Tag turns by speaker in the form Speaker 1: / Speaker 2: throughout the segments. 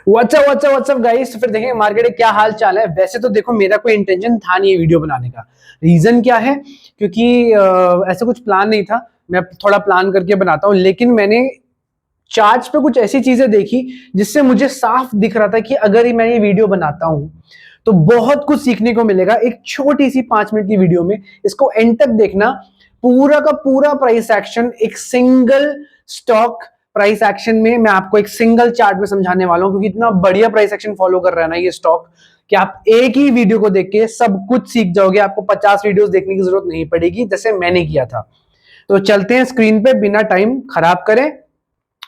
Speaker 1: WhatsApp guys. तो फिर देखेंगे मार्केट में क्या हाल चाल है। वैसे तो देखो मेरा कोई इंटेंशन था नहीं ये वीडियो बनाने का। रीजन क्या है, क्योंकि ऐसा कुछ प्लान नहीं था। मैं थोड़ा प्लान करके बनाता हूँ, लेकिन मैंने चार्ट्स पे कुछ ऐसी चीजें देखी जिससे मुझे साफ दिख रहा था कि अगर मैं ये वीडियो बनाता हूँ तो बहुत कुछ सीखने को मिलेगा एक छोटी सी 5 मिनट की वीडियो में। इसको एंड तक देखना। पूरा का पूरा प्राइस एक्शन एक सिंगल स्टॉक प्राइस एक्शन में मैं आपको एक सिंगल चार्ट में समझाने वाला हूं, क्योंकि इतना बढ़िया प्राइस एक्शन फॉलो कर रहा है ना ये स्टॉक कि आप एक ही वीडियो को देख के सब कुछ सीख जाओगे। आपको 50 वीडियोस देखने की जरूरत नहीं पड़ेगी जैसे मैंने किया था। तो चलते हैं स्क्रीन पे बिना टाइम खराब करें।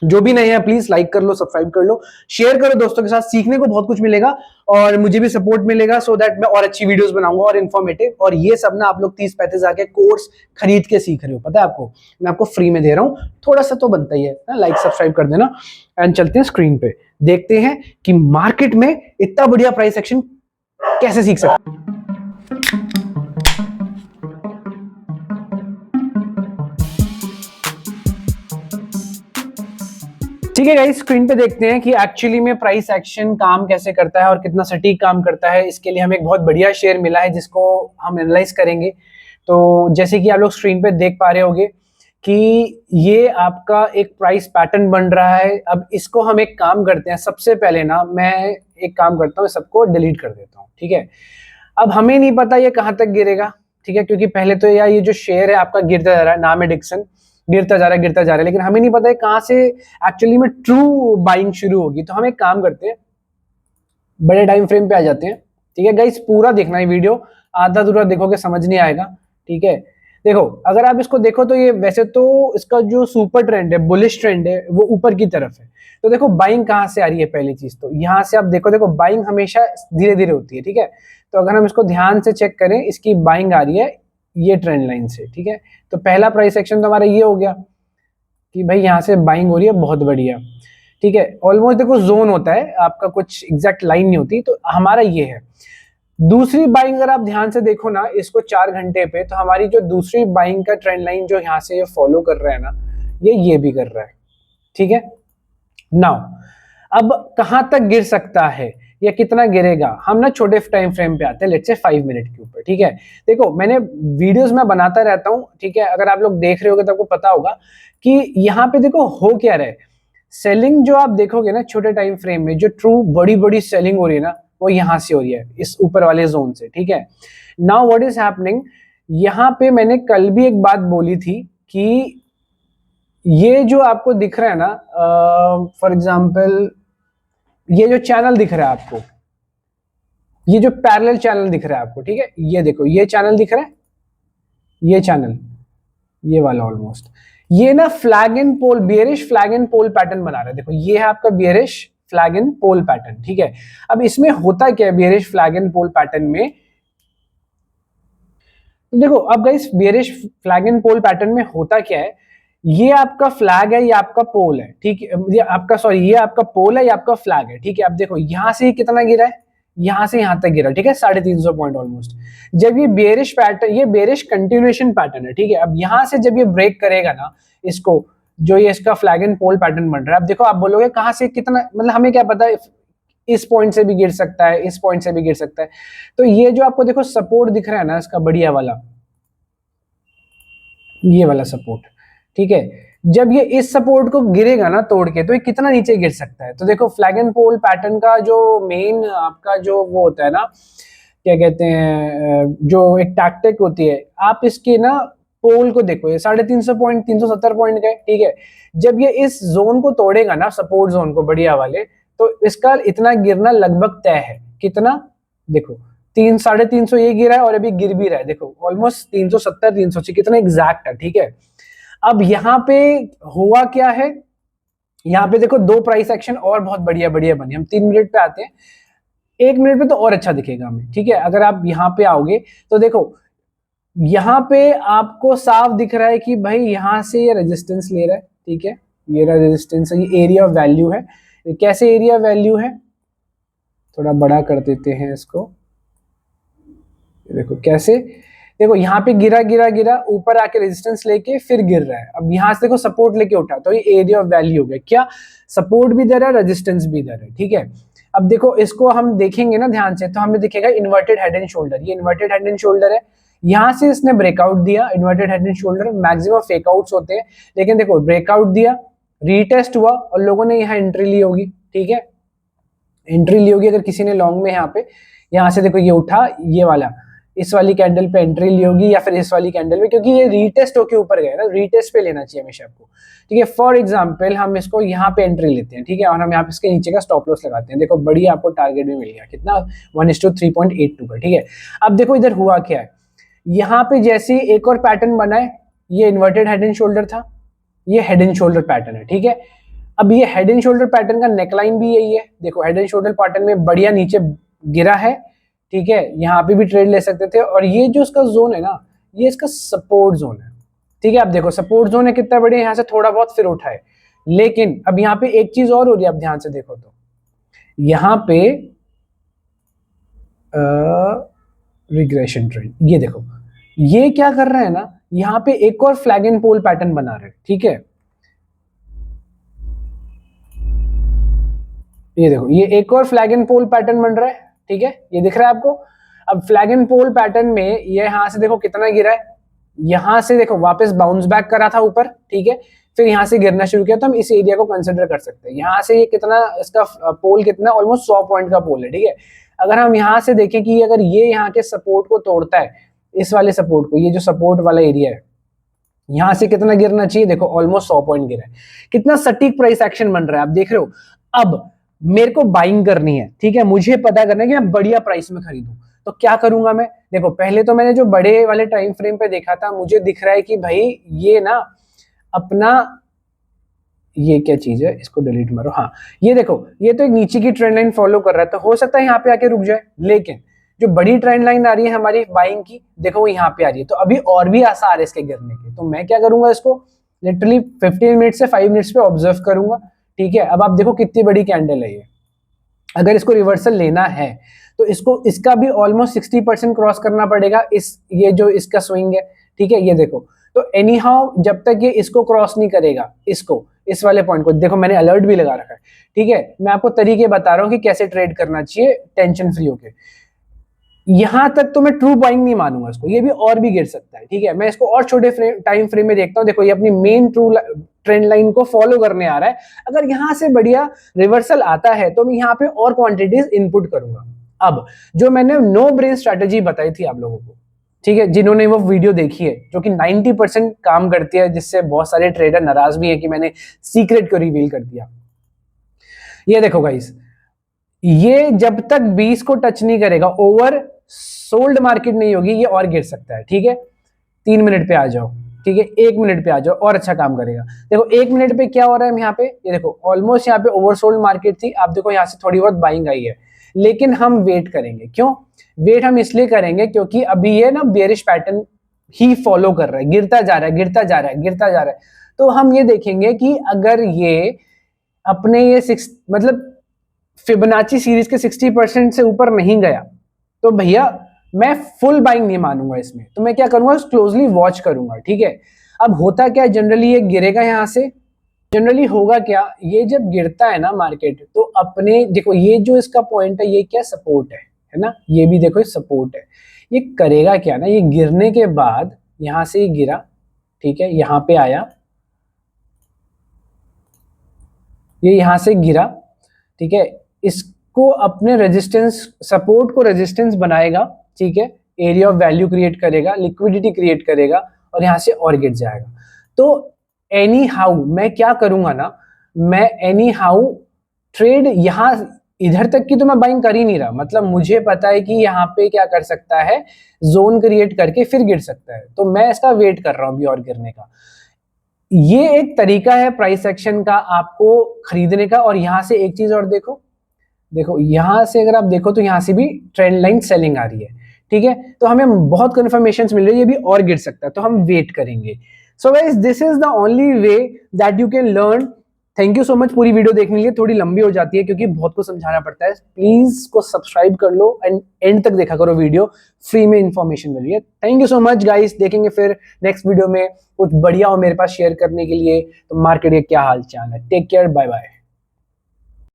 Speaker 1: जो भी नहीं है प्लीज लाइक कर लो, सब्सक्राइब कर लो, शेयर करो दोस्तों के साथ। सीखने को बहुत कुछ मिलेगा और मुझे भी सपोर्ट मिलेगा, सो दैट मैं और अच्छी वीडियोस बनाऊंगा और इन्फॉर्मेटिव। और ये सब ना आप लोग 30-35 आके कोर्स खरीद के सीख रहे हो, पता है आपको। मैं आपको फ्री में दे रहा हूं, थोड़ा सा तो बनता ही है ना, लाइक सब्सक्राइब कर देना। एंड चलते हैं स्क्रीन पे, देखते हैं कि मार्केट में इतना बढ़िया प्राइस एक्शन कैसे सीख सकते हैं। ठीक है गाइस, स्क्रीन पे देखते हैं कि एक्चुअली में प्राइस एक्शन काम कैसे करता है और कितना सटीक काम करता है। इसके लिए हमें एक बहुत बढ़िया शेयर मिला है जिसको हम एनालाइज करेंगे। तो जैसे कि आप लोग स्क्रीन पे देख पा रहे होंगे कि ये आपका एक प्राइस पैटर्न बन रहा है। अब इसको हम एक काम करते हैं, सबसे पहले ना मैं एक काम करता हूँ, सबको डिलीट कर देता हूँ। ठीक है, अब हमें नहीं पता ये कहाँ तक गिरेगा। ठीक है, क्योंकि पहले तो यार ये जो शेयर है आपका गिरता जा रहा है, नाम है डिक्सन, गिरता जा रहा है, लेकिन हमें नहीं पता है कहां से एक्चुअली में ट्रू बाइंग शुरू होगी। तो हम एक काम करते हैं, बड़े टाइम फ्रेम पे आ जाते हैं। ठीक है गाइस, पूरा देखना है वीडियो, आधा अधूरा देखोगे समझ नहीं आएगा। ठीक है, देखो अगर आप इसको देखो तो ये वैसे तो इसका जो सुपर ट्रेंड है, बुलिश ट्रेंड है, वो ऊपर की तरफ है। तो देखो बाइंग कहां से आ रही है, पहली चीज तो यहां से आप देखो बाइंग हमेशा धीरे धीरे होती है। ठीक है, तो अगर हम इसको ध्यान से चेक करें, इसकी बाइंग आ रही है ये ट्रेंड लाइन से। ठीक है, तो पहला प्राइस एक्शन तो हमारा ये हो गया कि भाई यहाँ से बाइंग हो रही है, बहुत बढ़िया। ठीक है, ऑलमोस्ट देखो जोन होता है आपका, कुछ एग्जैक्ट लाइन नहीं होती, तो हमारा ये है। दूसरी बाइंग अगर आप ध्यान से देखो ना इसको 4 घंटे पे, तो हमारी जो दूसरी बाइंग का ट्रेंड लाइन जो यहाँ से ये फॉलो कर रहा है ना, ये भी कर रहा है। ठीक है, नाउ अब कहां तक गिर सकता है या कितना गिरेगा, हम ना छोटे टाइम फ्रेम पे आते हैं, लेट्स से 5 मिनट के ऊपर। ठीक है, देखो मैंने वीडियोस में बनाता रहता हूं। ठीक है, अगर आप लोग देख रहे होगे तो आपको पता होगा कि यहाँ पे देखो हो क्या रहा है। सेलिंग जो आप देखोगे ना छोटे टाइम फ्रेम में, जो ट्रू बड़ी बड़ी सेलिंग हो रही है ना, वो यहां से हो रही है, इस ऊपर वाले जोन से। ठीक है, नाउ व्हाट इज हैपनिंग, यहाँ पे मैंने कल भी एक बात बोली थी कि ये जो आपको दिख रहा है ना, फॉर एग्जाम्पल ये जो चैनल दिख रहा है आपको, ये जो पैरेलल चैनल दिख रहा है आपको, ठीक है, ये देखो ये चैनल दिख रहा है, ये चैनल, ये वाला ऑलमोस्ट, ये ना flag and pole, bearish flag and pole pattern बना रहा है। देखो ये है आपका bearish flag and pole pattern. ठीक है, अब इसमें होता क्या है bearish flag and pole pattern में, देखो अब guys bearish flag and pole pattern में होता क्या है, ये आपका फ्लैग है, ये आपका पोल है। ठीक है, ये आपका सॉरी ये आपका पोल है, ये आपका फ्लैग है। ठीक है, अब देखो यहां से कितना गिरा है, यहां से यहां तक गिरा। ठीक है, 350 पॉइंट ऑलमोस्ट। जब ये बेरिश पैटर्न, ये बेरिश कंटिन्यूएशन पैटर्न है। ठीक है, अब यहां से जब ये ब्रेक करेगा ना इसको, जो ये इसका फ्लैग एंड पोल पैटर्न बन रहा है, अब देखो आप बोलोगे कहां से कितना, मतलब हमें क्या पता है, इस पॉइंट से भी गिर सकता है, इस पॉइंट से भी गिर सकता है। तो ये जो आपको देखो सपोर्ट दिख रहा है ना इसका बढ़िया वाला, ये वाला सपोर्ट। ठीक है, जब ये इस सपोर्ट को गिरेगा ना तोड़ के, तो ये कितना नीचे गिर सकता है। तो देखो फ्लैग एंड पोल पैटर्न का जो मेन आपका जो वो होता है ना, क्या कहते हैं, जो एक टैक्टिक होती है, आप इसके ना पोल को देखो, ये 350 पॉइंट, 370 पॉइंट का है। ठीक है, जब ये इस जोन को तोड़ेगा ना, सपोर्ट जोन को बढ़िया वाले, तो इसका इतना गिरना लगभग तय है। कितना, देखो 300-350 ये गिरा है और अभी गिर भी रहा है। देखो ऑलमोस्ट 370, 380 कितना एग्जैक्ट है। ठीक है, अब यहाँ पे हुआ क्या है, यहाँ पे देखो दो प्राइस एक्शन और बहुत बढ़िया बढ़िया बने। हम 3 मिनट पे आते हैं, 1 मिनट पे तो और अच्छा दिखेगा हमें। ठीक है, अगर आप यहाँ पे आओगे तो देखो यहाँ पे आपको साफ दिख रहा है कि भाई यहाँ से ये रेजिस्टेंस ले रहा है। ठीक है, ये रहा रेजिस्टेंस, ये एरिया ऑफ वैल्यू है। ये कैसे एरिया वैल्यू है, थोड़ा बड़ा कर देते हैं इसको, देखो कैसे, देखो यहाँ पे गिरा गिरा गिरा, ऊपर आके रेजिस्टेंस लेके फिर गिर रहा है। अब यहाँ से देखो सपोर्ट लेके उठा, तो ये एरिया ऑफ वैल्यू हो गया। क्या सपोर्ट भी दे रहा है, रेजिस्टेंस भी दे रहा है, ठीक है। अब देखो इसको हम देखेंगे ना ध्यान से, तो हमें दिखेगा इन्वर्टेड हेड एंड शोल्डर। ये इन्वर्टेड हेड एंड शोल्डर है, यहाँ से इसने ब्रेकआउट दिया। Inverted head and shoulder maximum fakeouts होते हैं, लेकिन देखो ब्रेकआउट दिया, रीटेस्ट हुआ और लोगों ने यहाँ एंट्री ली होगी, ठीक है, एंट्री ली होगी। अगर किसी ने लॉन्ग में यहाँ पे, यहाँ से देखो ये उठा, ये वाला, इस वाली कैंडल पे एंट्री ली होगी, या फिर इस वाली कैंडल पे, क्योंकि ये रीटेस्ट होके ऊपर गया ना, रीटेस्ट पे लेना चाहिए हमेशा आपको, ठीक है। फॉर एग्जांपल हम इसको यहाँ पे एंट्री लेते हैं, ठीक है, और हम यहाँ पे इसके नीचे का स्टॉप लॉस लगाते हैं। देखो बढ़िया आपको टारगेट भी मिल गया, कितना, 1:3.82 का, ठीक है। अब देखो इधर हुआ क्या है, यहाँ पे जैसे एक और पैटर्न बना है, ये इन्वर्टेड हेड एंड शोल्डर था, ये हेड एंड शोल्डर पैटर्न है, ठीक है। अब ये हेड एंड शोल्डर पैटर्न का नेकलाइन भी यही है। देखो हेड एंड शोल्डर पैटर्न में बढ़िया नीचे गिरा है, ठीक है, यहाँ पे भी ट्रेड ले सकते थे। और ये जो इसका जोन है ना, ये इसका सपोर्ट जोन है, ठीक है। आप देखो सपोर्ट जोन है कितना बढ़िया, यहाँ से थोड़ा बहुत फिर उठा है। लेकिन अब यहाँ पे एक चीज और हो रही है, आप ध्यान से देखो तो यहाँ पे रिग्रेशन ट्रेंड, ये देखो ये क्या कर रहा है ना, यहाँ पे एक और फ्लैग एंड पोल पैटर्न बना रहे हैं, ठीक है। ये देखो ये एक और फ्लैग एंड पोल पैटर्न बन रहा है, ठीक है, ये दिख रहा है आपको। अब फ्लैग एंड पोल पैटर्न में ये यहाँ से देखो कितना गिरा है, यहाँ से देखो वापस बाउंस बैक करा था ऊपर, ठीक है, फिर यहाँ से गिरना शुरू किया। तो हम इस एरिया को कंसिडर कर सकते हैं। यहाँ से ये कितना, इसका पोल कितना, ऑलमोस्ट 100 पॉइंट का पोल है, ठीक है। अगर हम यहाँ से देखें कि अगर ये यहाँ के सपोर्ट को तोड़ता है, इस वाले सपोर्ट को, ये जो सपोर्ट वाला एरिया है, यहाँ से कितना गिरना चाहिए, देखो ऑलमोस्ट 100 पॉइंट गिरा है। कितना सटीक प्राइस एक्शन बन रहा है, आप देख रहे हो। अब मेरे को बाइंग करनी है, ठीक है, मुझे पता करना है कि मैं बढ़िया प्राइस में खरीदूं, तो क्या करूंगा मैं। देखो पहले तो मैंने जो बड़े वाले टाइम फ्रेम पे देखा था, मुझे दिख रहा है कि भाई ये ना अपना, ये क्या चीज है, इसको डिलीट मारो। हाँ ये देखो, ये तो एक नीचे की ट्रेंड लाइन फॉलो कर रहा है, तो हो सकता है यहाँ पे आके रुक जाए। लेकिन जो बड़ी ट्रेंड लाइन आ रही है हमारी बाइंग की, देखो वो यहाँ पे आ रही है, तो अभी और भी आसार है इसके गिरने के। तो मैं क्या करूंगा, इसको लिटरली 15 मिनट से 5 मिनट्स पे ऑब्जर्व करूंगा, ठीक है। अब आप देखो कितनी बड़ी कैंडल है ये। अगर इसको रिवर्सल लेना है तो इसको, इसका भी ऑलमोस्ट 60% क्रॉस करना पड़ेगा, इस ये जो इसका स्विंग है, ठीक है, ये देखो। तो एनी हाउ जब तक ये इसको क्रॉस नहीं करेगा, इसको, इस वाले पॉइंट को, देखो मैंने अलर्ट भी लगा रखा है, ठीक है। मैं आपको तरीके बता रहा हूँ कि कैसे ट्रेड करना चाहिए टेंशन फ्री होके। यहां तक तो मैं ट्रू बाइंग नहीं मानूंगा इसको, ये भी और भी गिर सकता है, ठीक है। मैं इसको और छोटे टाइम फ्रेम में देखता हूँ। देखो ये अपनी मेन ट्रू ट्रेंड लाइन को फॉलो करने आ रहा है। अगर यहां से बढ़िया रिवर्सल आता है तो मैं यहाँ पे और क्वांटिटीज इनपुट करूंगा। अब जो मैंने नो ब्रेन स्ट्रेटेजी बताई थी आप लोगों को, ठीक है, जिन्होंने वो वीडियो देखी है, जो कि 90% काम करती है, जिससे बहुत सारे ट्रेडर नाराज भी है कि मैंने सीक्रेट को रिवील कर दिया। ये देखो गाइस, ये जब तक 20 को टच नहीं करेगा, ओवर सोल्ड मार्केट नहीं होगी, ये और गिर सकता है, ठीक है। 3 मिनट पे आ जाओ, ठीक है, 1 मिनट पे आ जाओ, और अच्छा काम करेगा। देखो 1 मिनट पे क्या हो रहा है यहाँ पे, ये देखो ऑलमोस्ट यहाँ पे ओवरसोल्ड मार्केट थी। आप देखो यहाँ से थोड़ी बहुत बाइंग आई है, लेकिन हम वेट करेंगे। क्यों वेट हम इसलिए करेंगे, क्योंकि अभी ये ना बेरिश पैटर्न ही फॉलो कर रहा है, गिरता जा रहा है, गिरता जा रहा है, गिरता जा रहा है। तो हम ये देखेंगे कि अगर ये अपने ये मतलब फिबोनाची सीरीज के 60% से ऊपर नहीं गया, तो भैया मैं फुल बाइंग नहीं मानूंगा इसमें। तो मैं क्या करूंगा, क्लोजली वॉच करूंगा, ठीक है। अब होता क्या है, जनरली ये गिरेगा यहाँ से, जनरली होगा क्या, ये जब गिरता है ना मार्केट, तो अपने देखो ये जो इसका पॉइंट है, ये क्या सपोर्ट है ना, ये भी देखो सपोर्ट है। ये करेगा क्या ना, ये गिरने के बाद यहां से ये गिरा, ठीक है, यहां पे आया, ये यहां से गिरा, ठीक है, इसको अपने रेजिस्टेंस, सपोर्ट को रेजिस्टेंस बनाएगा, ठीक है, एरिया ऑफ वैल्यू क्रिएट करेगा, लिक्विडिटी क्रिएट करेगा, और यहां से और गिर जाएगा। तो एनी हाउ मैं क्या करूंगा ना, मैं एनी हाउ ट्रेड यहां इधर तक की तो मैं बाइंग कर ही नहीं रहा। मतलब मुझे पता है कि यहाँ पे क्या कर सकता है, जोन क्रिएट करके फिर गिर सकता है, तो मैं इसका वेट कर रहा हूँ अभी और गिरने का। ये एक तरीका है प्राइस एक्शन का आपको खरीदने का। और यहां से एक चीज और देखो, देखो यहां से अगर आप देखो तो यहां से भी ट्रेंड लाइन सेलिंग आ रही है, ठीक है। तो हमें बहुत कंफर्मेशंस मिल रही है, ये भी और गिर सकता है, तो हम वेट करेंगे। So guys, this is the only way that you can learn thank you so much पूरी वीडियो देखने के लिए। थोड़ी लंबी हो जाती है क्योंकि बहुत कुछ समझाना पड़ता है। प्लीज को सब्सक्राइब कर लो एंड एंड तक देखा करो वीडियो, फ्री में इंफॉर्मेशन मिल रही है। Thank you so much guys, देखेंगे फिर नेक्स्ट वीडियो में कुछ बढ़िया हो मेरे पास शेयर करने के लिए। तो मार्केट का क्या हाल चाल है, टेक केयर, बाय बाय।